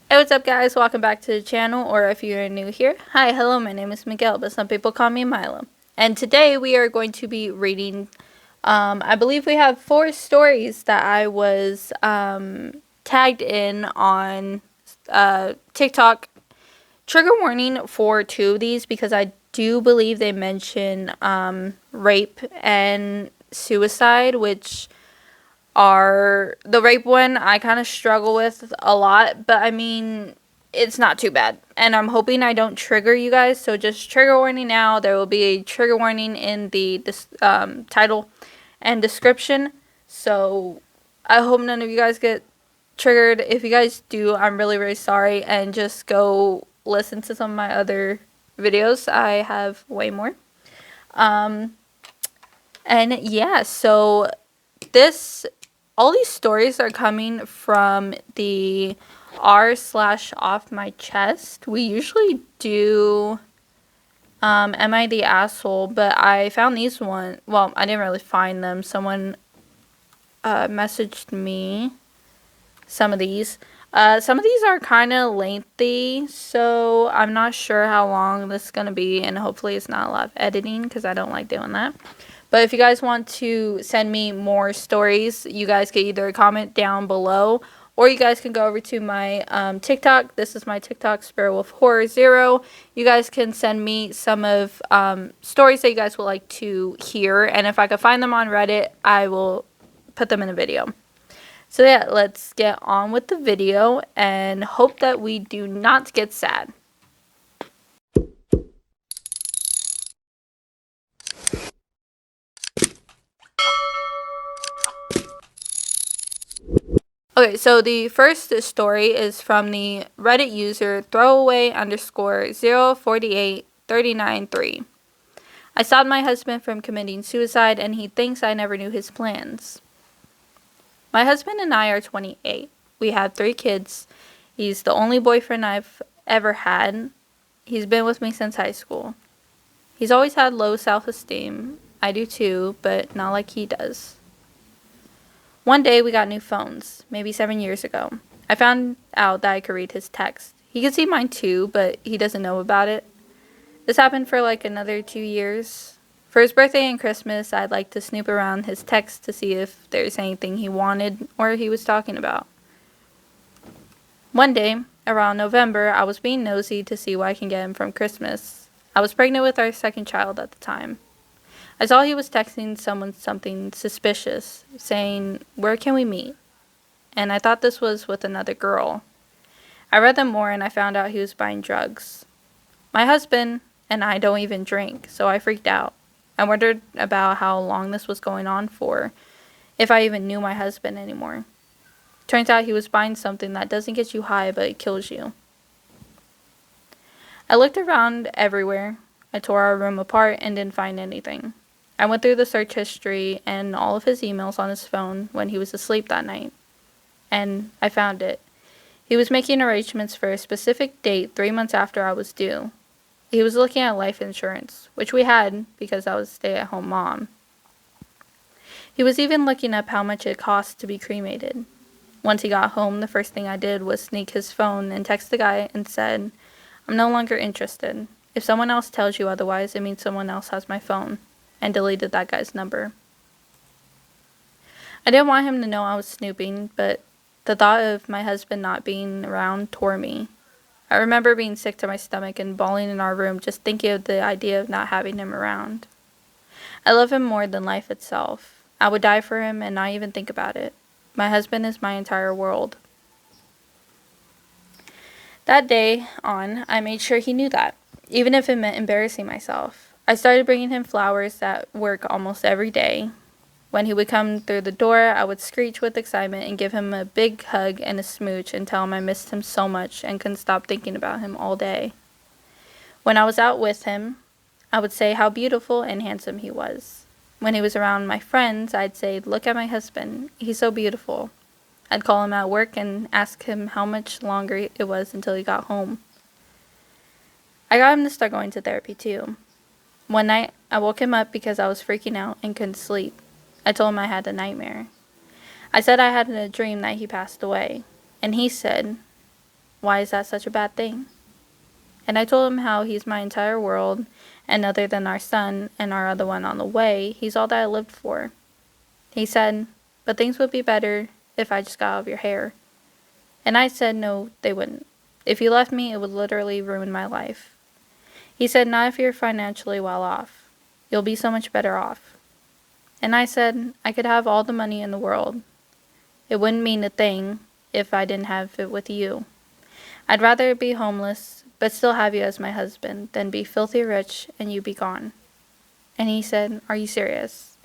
Hey, what's up guys? Welcome back to the channel, or if you're new here, hi, hello, my name is Miguel, but some people call me Milo. And today we are going to be reading, I believe we have 4 stories that I was tagged in on TikTok. Trigger warning for 2 of these because I do believe they mention rape and suicide, which are the rape one I kind of struggle with a lot, but I mean, it's not too bad. And I'm hoping I don't trigger you guys, so just trigger warning now. There will be a trigger warning in the title and description. So I hope none of you guys get triggered. If you guys do, I'm really, really sorry. And just go listen to some of my other videos. I have way more. And yeah, so this all these stories are coming from the r/off my chest. We usually do am I the asshole, but I found these one. Well, I didn't really find them. Someone messaged me some of these. Some of these are kind of lengthy, so I'm not sure how long this is going to be, and hopefully it's not a lot of editing because I don't like doing that. But if you guys want to send me more stories, you guys can either comment down below, or you guys can go over to my TikTok. This is my TikTok, Sparrowwolf Horror 0. You guys can send me some of stories that you guys would like to hear, and if I can find them on Reddit, I will put them in a video. So yeah, let's get on with the video and hope that we do not get sad. Okay, so the first story is from the Reddit user throwaway underscore 048393. I stopped my husband from committing suicide and he thinks I never knew his plans. My husband and I are 28. We have 3 kids. He's the only boyfriend I've ever had. He's been with me since high school. He's always had low self-esteem. I do too, but not like he does. One day we got new phones, maybe 7 years ago. I found out that I could read his text. He could see mine too, but he doesn't know about it. This happened for like another 2 years. For his birthday and Christmas, I'd like to snoop around his text to see if there's anything he wanted or he was talking about. One day, around November, I was being nosy to see what I can get him from Christmas. I was pregnant with our 2nd child at the time. I saw he was texting someone something suspicious, saying, "Where can we meet?" And I thought this was with another girl. I read them more and I found out he was buying drugs. My husband and I don't even drink, so I freaked out. I wondered about how long this was going on for, if I even knew my husband anymore. Turns out he was buying something that doesn't get you high, but it kills you. I looked around everywhere. I tore our room apart and didn't find anything. I went through the search history and all of his emails on his phone when he was asleep that night. And I found it. He was making arrangements for a specific date 3 months after I was due. He was looking at life insurance, which we had because I was a stay-at-home mom. He was even looking up how much it cost to be cremated. Once he got home, the first thing I did was sneak his phone and text the guy and said, "I'm no longer interested. If someone else tells you otherwise, it means someone else has my phone," and deleted that guy's number. I didn't want him to know I was snooping, but the thought of my husband not being around tore me. I remember being sick to my stomach and bawling in our room just thinking of the idea of not having him around. I love him more than life itself. I would die for him and not even think about it. My husband is my entire world. That day on, I made sure he knew that, even if it meant embarrassing myself. I started bringing him flowers at work almost every day. When he would come through the door, I would screech with excitement and give him a big hug and a smooch and tell him I missed him so much and couldn't stop thinking about him all day. When I was out with him, I would say how beautiful and handsome he was. When he was around my friends, I'd say, "Look at my husband. He's so beautiful." I'd call him at work and ask him how much longer it was until he got home. I got him to start going to therapy too. One night, I woke him up because I was freaking out and couldn't sleep. I told him I had a nightmare. I said I had a dream that he passed away, and he said, Why is that such a bad thing? And I told him how he's my entire world, and other than our son and our other one on the way, he's all that I lived for. He said, but things would be better if I just got out of your hair. And I said, no, they wouldn't. If you left me, it would literally ruin my life. He said, not if you're financially well off. You'll be so much better off. And I said, I could have all the money in the world. It wouldn't mean a thing if I didn't have it with you. I'd rather be homeless, but still have you as my husband, than be filthy rich and you be gone. And he said, are you serious?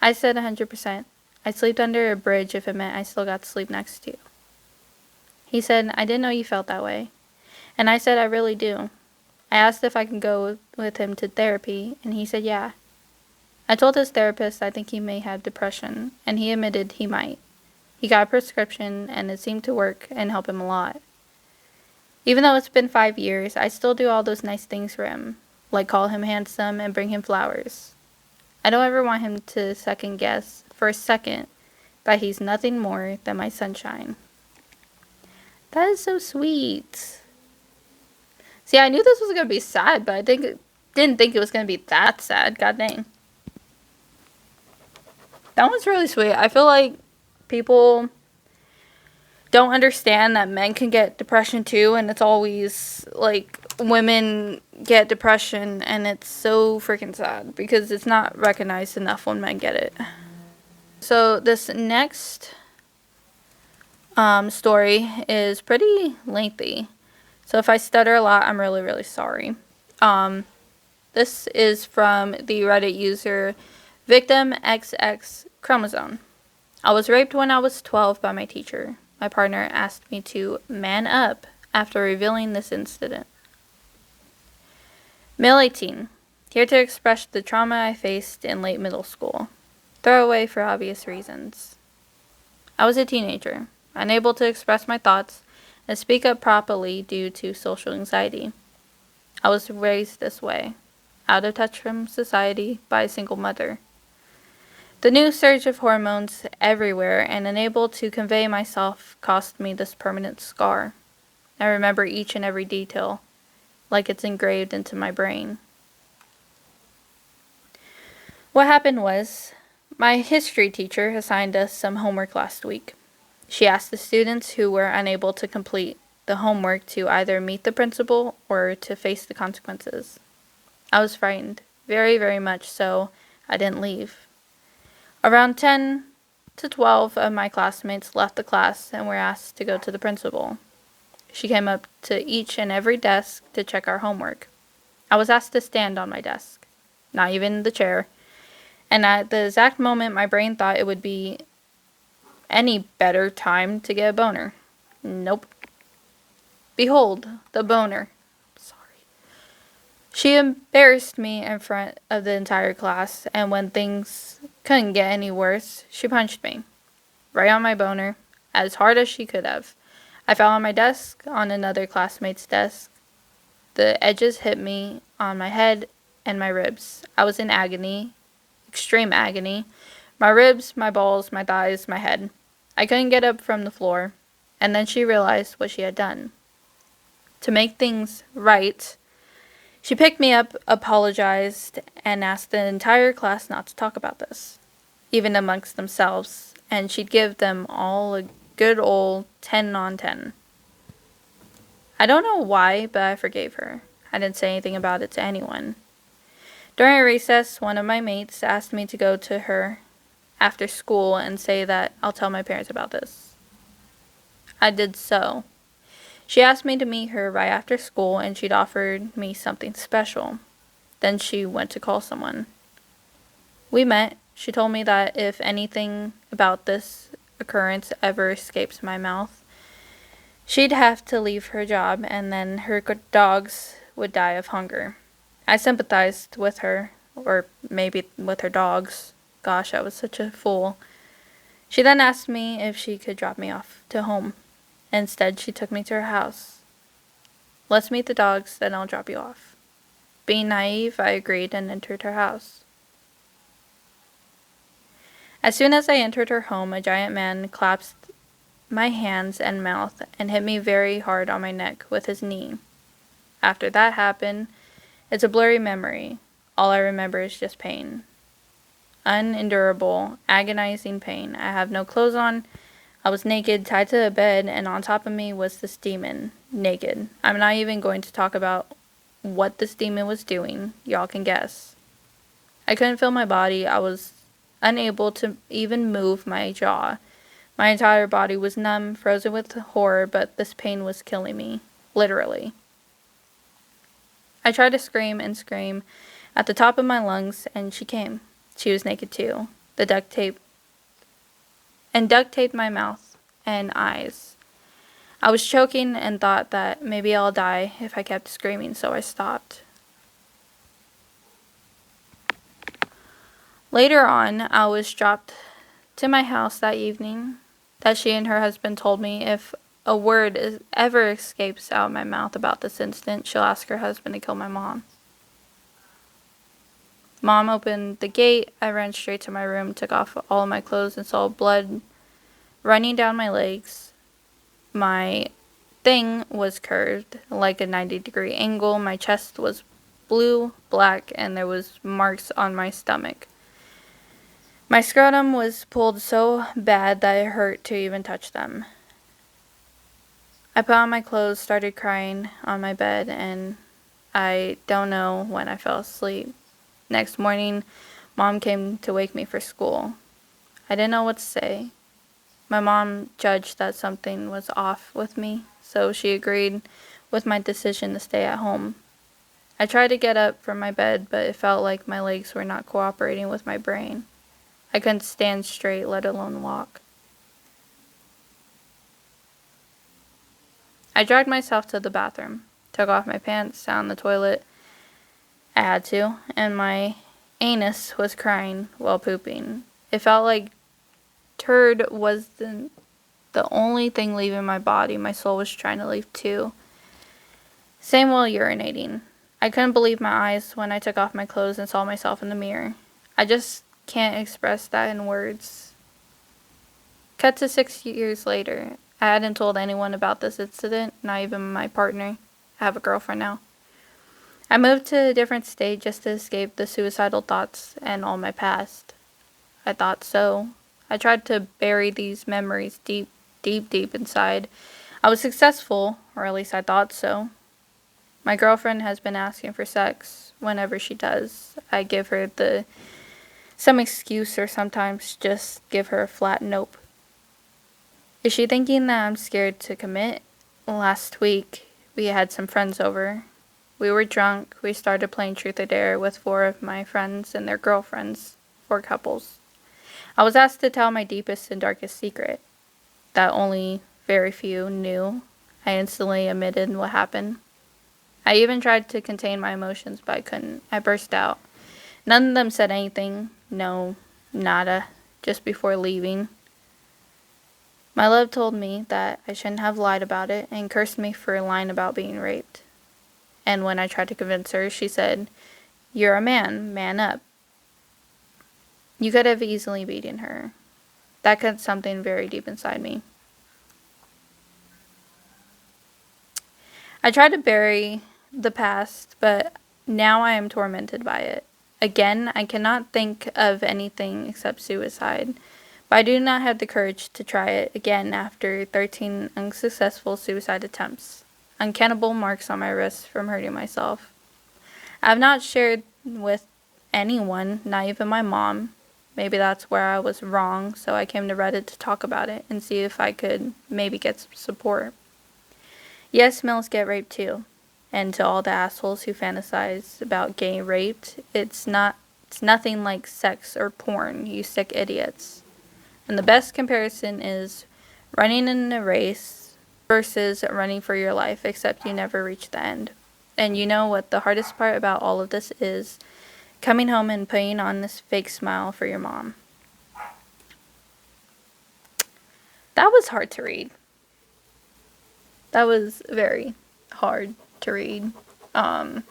I said 100%. I'd sleep under a bridge if it meant I still got to sleep next to you. He said, I didn't know you felt that way. And I said, I really do. I asked if I could go with him to therapy, and he said, yeah. I told his therapist I think he may have depression, and he admitted he might. He got a prescription, and it seemed to work and help him a lot. Even though it's been 5 years, I still do all those nice things for him, like call him handsome and bring him flowers. I don't ever want him to second guess for a second that he's nothing more than my sunshine. That is so sweet. See, I knew this was going to be sad, but didn't think it was going to be that sad. God dang. That one's really sweet. I feel like people don't understand that men can get depression too, and it's always like women get depression, and it's so freaking sad because it's not recognized enough when men get it. So this next story is pretty lengthy. So if I stutter a lot, I'm really, really sorry. This is from the Reddit user Victim XX Chromosome. I was raped when I was 12 by my teacher. My partner asked me to man up after revealing this incident. Male 18. Here to express the trauma I faced in late middle school. Throwaway for obvious reasons. I was a teenager, unable to express my thoughts and speak up properly due to social anxiety. I was raised this way, out of touch from society by a single mother. The new surge of hormones everywhere and unable to convey myself cost me this permanent scar. I remember each and every detail, like it's engraved into my brain. What happened was, my history teacher assigned us some homework last week. She asked the students who were unable to complete the homework to either meet the principal or to face the consequences. I was frightened, very, very much so. I didn't leave. Around 10 to 12 of my classmates left the class and were asked to go to the principal. She came up to each and every desk to check our homework. I was asked to stand on my desk, not even the chair, and at the exact moment my brain thought it would be any better time to get a boner. Nope. Behold, the boner. She embarrassed me in front of the entire class, and when things couldn't get any worse, she punched me. Right on my boner, as hard as she could have. I fell on my desk, on another classmate's desk. The edges hit me on my head and my ribs. I was in agony, extreme agony. My ribs, my balls, my thighs, my head. I couldn't get up from the floor, and then she realized what she had done. To make things right, she picked me up, apologized, and asked the entire class not to talk about this, even amongst themselves, and she'd give them all a good old 10 on 10. I don't know why, but I forgave her. I didn't say anything about it to anyone. During recess, one of my mates asked me to go to her after school and say that I'll tell my parents about this. I did so. She asked me to meet her right after school, and she'd offered me something special. Then she went to call someone. We met. She told me that if anything about this occurrence ever escapes my mouth, she'd have to leave her job, and then her dogs would die of hunger. I sympathized with her, or maybe with her dogs. Gosh, I was such a fool. She then asked me if she could drop me off to home. Instead, she took me to her house. Let's meet the dogs, then I'll drop you off. Being naive, I agreed and entered her house. As soon as I entered her home, a giant man collapsed my hands and mouth and hit me very hard on my neck with his knee. After that happened, it's a blurry memory. All I remember is just pain. Unendurable, agonizing pain. I have no clothes on. I was naked, tied to a bed, and on top of me was this demon, naked. I'm not even going to talk about what this demon was doing. Y'all can guess. I couldn't feel my body. I was unable to even move my jaw. My entire body was numb, frozen with horror, but this pain was killing me. Literally. I tried to scream and scream at the top of my lungs, and she came. She was naked too. The duct taped my mouth and eyes. I was choking and thought that maybe I'll die if I kept screaming, so I stopped. Later on, I was dropped to my house that evening that she and her husband told me if a word ever escapes out of my mouth about this incident, she'll ask her husband to kill my mom. Mom opened the gate. I ran straight to my room, took off all of my clothes, and saw blood running down my legs. My thing was curved like a 90-degree angle. My chest was blue, black, and there was marks on my stomach. My scrotum was pulled so bad that it hurt to even touch them. I put on my clothes, started crying on my bed, and I don't know when I fell asleep. Next morning, Mom came to wake me for school. I didn't know what to say. My mom judged that something was off with me, so she agreed with my decision to stay at home. I tried to get up from my bed, but it felt like my legs were not cooperating with my brain. I couldn't stand straight, let alone walk. I dragged myself to the bathroom, took off my pants, sat on the toilet. I had to, and my anus was crying while pooping. It felt like turd wasn't the only thing leaving my body. My soul was trying to leave too. Same while urinating. I couldn't believe my eyes when I took off my clothes and saw myself in the mirror. I just can't express that in words. Cut to 6 years later. I hadn't told anyone about this incident, not even my partner. I have a girlfriend now. I moved to a different state just to escape the suicidal thoughts and all my past. I thought so. I tried to bury these memories deep, deep, deep inside. I was successful, or at least I thought so. My girlfriend has been asking for sex whenever she does. I give her some excuse or sometimes just give her a flat nope. Is she thinking that I'm scared to commit? Last week, we had some friends over. We were drunk. We started playing Truth or Dare with 4 of my friends and their girlfriends, 4 couples. I was asked to tell my deepest and darkest secret that only very few knew. I instantly admitted what happened. I even tried to contain my emotions, but I couldn't. I burst out. None of them said anything. No, nada. Just before leaving. My love told me that I shouldn't have lied about it and cursed me for lying about being raped. And when I tried to convince her, she said, "You're a man up." You could have easily beaten her. That cut something very deep inside me. I tried to bury the past, but now I am tormented by it. Again, I cannot think of anything except suicide, but I do not have the courage to try it again after 13 unsuccessful suicide attempts. Uncannibal marks on my wrists from hurting myself. I have not shared with anyone, not even my mom. Maybe that's where I was wrong, so I came to Reddit to talk about it and see if I could maybe get some support. Yes, males get raped too. And to all the assholes who fantasize about getting raped, it's nothing like sex or porn, you sick idiots. And the best comparison is running in a race versus running for your life, except you never reach the end. And you know what the hardest part about all of this is? Coming home and putting on this fake smile for your mom. That was hard to read. That was very hard to read. I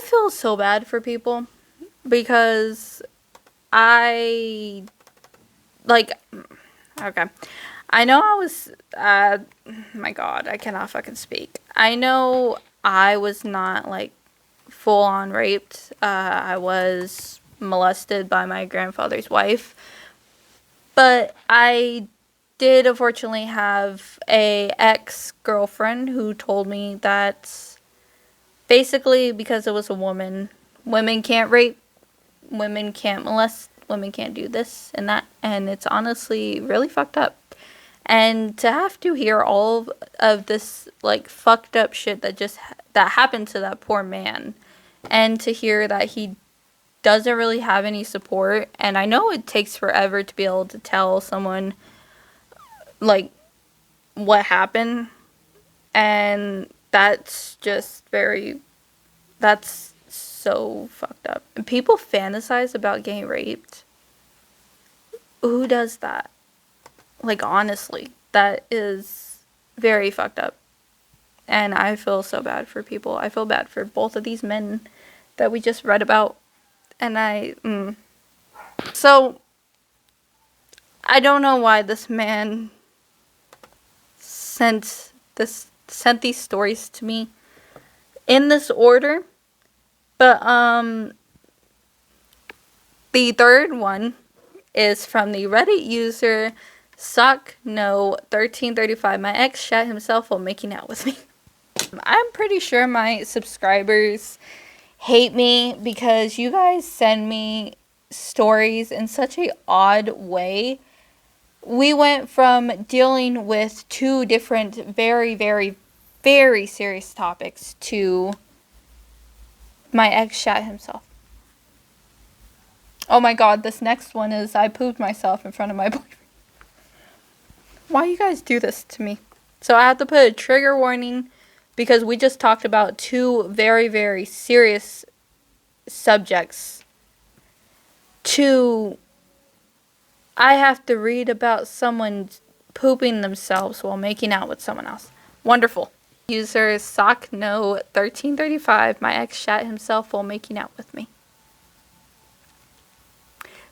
feel so bad for people because I like, okay. I know I was, my God, I cannot fucking speak. I know I was not, like, full on raped. I was molested by my grandfather's wife. But I did unfortunately have a ex-girlfriend who told me that basically because it was a woman, women can't rape, women can't molest, women can't do this and that, and it's honestly really fucked up. And to have to hear all of this like fucked up shit that happened to that poor man, and to hear that he doesn't really have any support, and I know it takes forever to be able to tell someone like what happened, and that's so fucked up. And people fantasize about getting raped. Who does that? Like, honestly, that is very fucked up. And I feel so bad for people. I feel bad for both of these men that we just read about. And So, I don't know why this man sent these stories to me in this order. But, the third one is from the Reddit user SockNo1335. My ex shat himself while making out with me. I'm pretty sure my subscribers hate me because you guys send me stories in such a odd way. We went from dealing with two different very, very, very serious topics to my ex shat himself. Oh my God, this next one is I pooped myself in front of my boyfriend. Why you guys do this to me? So I have to put a trigger warning because we just talked about two very, very serious subjects. I have to read about someone pooping themselves while making out with someone else. Wonderful. User SockNo1335. My ex shat himself while making out with me.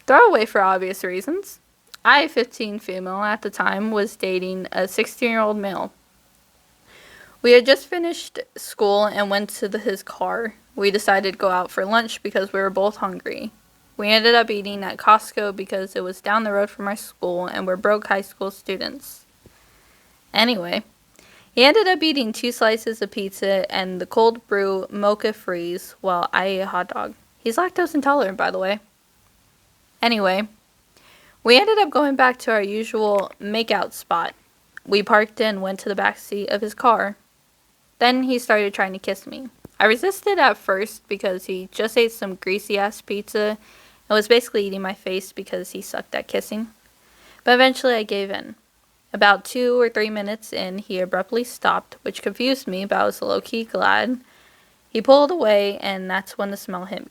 Throwaway for obvious reasons. I, 15 female at the time, was dating a 16-year-old male. We had just finished school and went to his car. We decided to go out for lunch because we were both hungry. We ended up eating at Costco because it was down the road from our school and we're broke high school students. Anyway, he ended up eating 2 slices of pizza and the cold brew mocha freeze while I ate a hot dog. He's lactose intolerant, by the way. Anyway, we ended up going back to our usual makeout spot. We parked and went to the back seat of his car. Then he started trying to kiss me. I resisted at first because he just ate some greasy ass pizza and was basically eating my face because he sucked at kissing. But eventually I gave in. About 2 or 3 minutes in, he abruptly stopped, which confused me, but I was low-key glad. He pulled away, and that's when the smell hit me.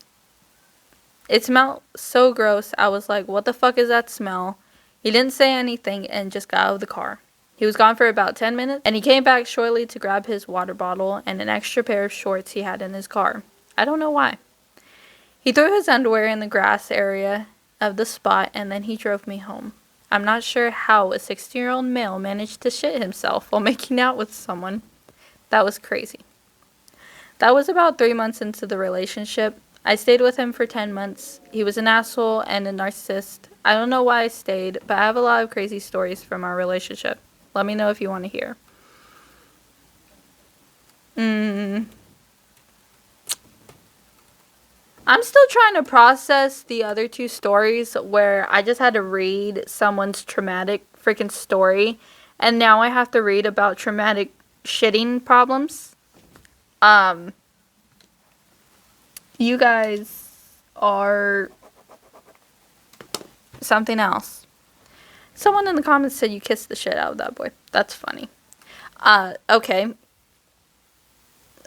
It smelled so gross, I was like, what the fuck is that smell? He didn't say anything and just got out of the car. He was gone for about 10 minutes, and he came back shortly to grab his water bottle and an extra pair of shorts he had in his car. I don't know why. He threw his underwear in the grass area of the spot, and then he drove me home. I'm not sure how a 16-year-old male managed to shit himself while making out with someone. That was crazy. That was about 3 months into the relationship. I stayed with him for 10 months. He was an asshole and a narcissist. I don't know why I stayed, but I have a lot of crazy stories from our relationship. Let me know if you want to hear. I'm still trying to process the other 2 stories where I just had to read someone's traumatic freaking story, and now I have to read about traumatic shitting problems. You guys are something else. Someone in the comments said you kissed the shit out of that boy. That's funny. Okay.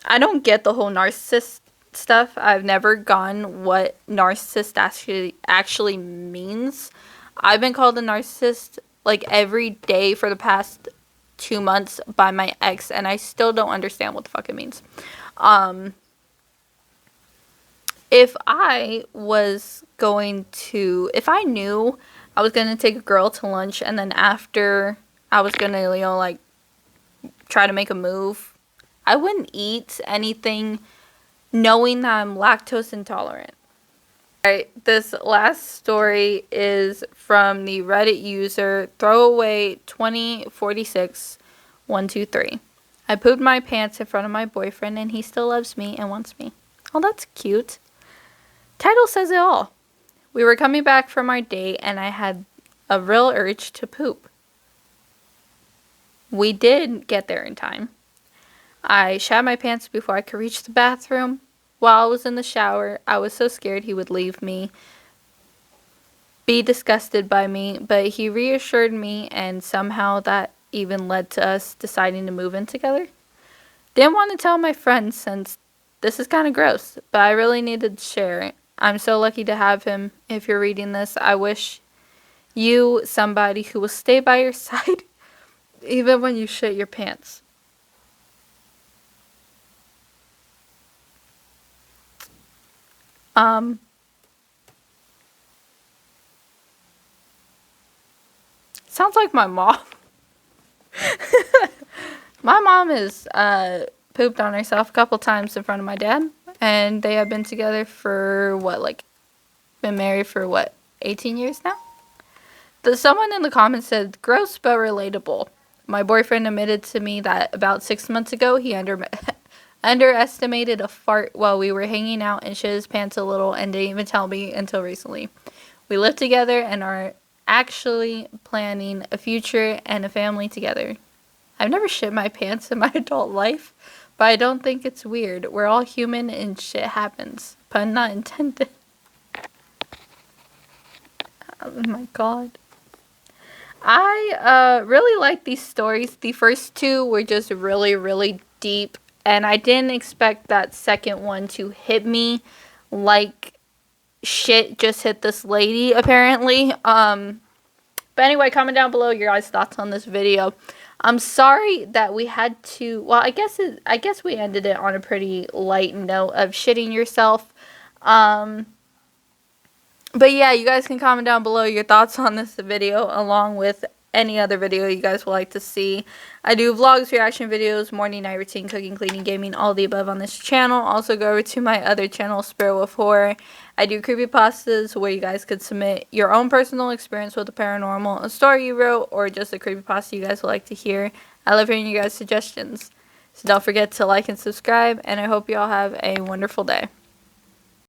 I don't get the whole narcissist stuff. I've never gotten what narcissist actually means. I've been called a narcissist like every day for the past 2 months by my ex, and I still don't understand what the fuck it means. If I knew I was going to take a girl to lunch, and then after I was going to, like, try to make a move. I wouldn't eat anything knowing that I'm lactose intolerant. Alright, this last story is from the Reddit user throwaway2046123. I pooped my pants in front of my boyfriend and he still loves me and wants me. Oh, that's cute. Title says it all. We were coming back from our date and I had a real urge to poop. We did get there in time. I shat my pants before I could reach the bathroom. While I was in the shower, I was so scared he would leave me, be disgusted by me, but he reassured me and somehow that even led to us deciding to move in together. Didn't want to tell my friends since this is kind of gross, but I really needed to share it. I'm so lucky to have him. If you're reading this, I wish you somebody who will stay by your side even when you shit your pants. Sounds like my mom. My mom has pooped on herself a couple times in front of my dad, and they have been together for been married for 18 years now? Someone in the comments said, gross but relatable. My boyfriend admitted to me that about 6 months ago he underestimated a fart while we were hanging out and shit his pants a little and didn't even tell me until recently. We live together and are actually planning a future and a family together. I've never shit my pants in my adult life, but I don't think it's weird. We're all human and shit happens. Pun not intended. Oh my god. I really like these stories. The first two were just really, really deep, and I didn't expect that second one to hit me like shit just hit this lady, apparently. But anyway, comment down below your guys' thoughts on this video. I'm sorry that we had to, well, I guess we ended it on a pretty light note of shitting yourself. But yeah, you guys can comment down below your thoughts on this video along with any other video you guys would like to see. I do vlogs, reaction videos, morning, night routine, cooking, cleaning, gaming, all the above on this channel. Also go over to my other channel, Spirit of Horror. I do creepypastas where you guys could submit your own personal experience with the paranormal, a story you wrote, or just a creepypasta you guys would like to hear. I love hearing you guys' suggestions. So don't forget to like and subscribe, and I hope you all have a wonderful day.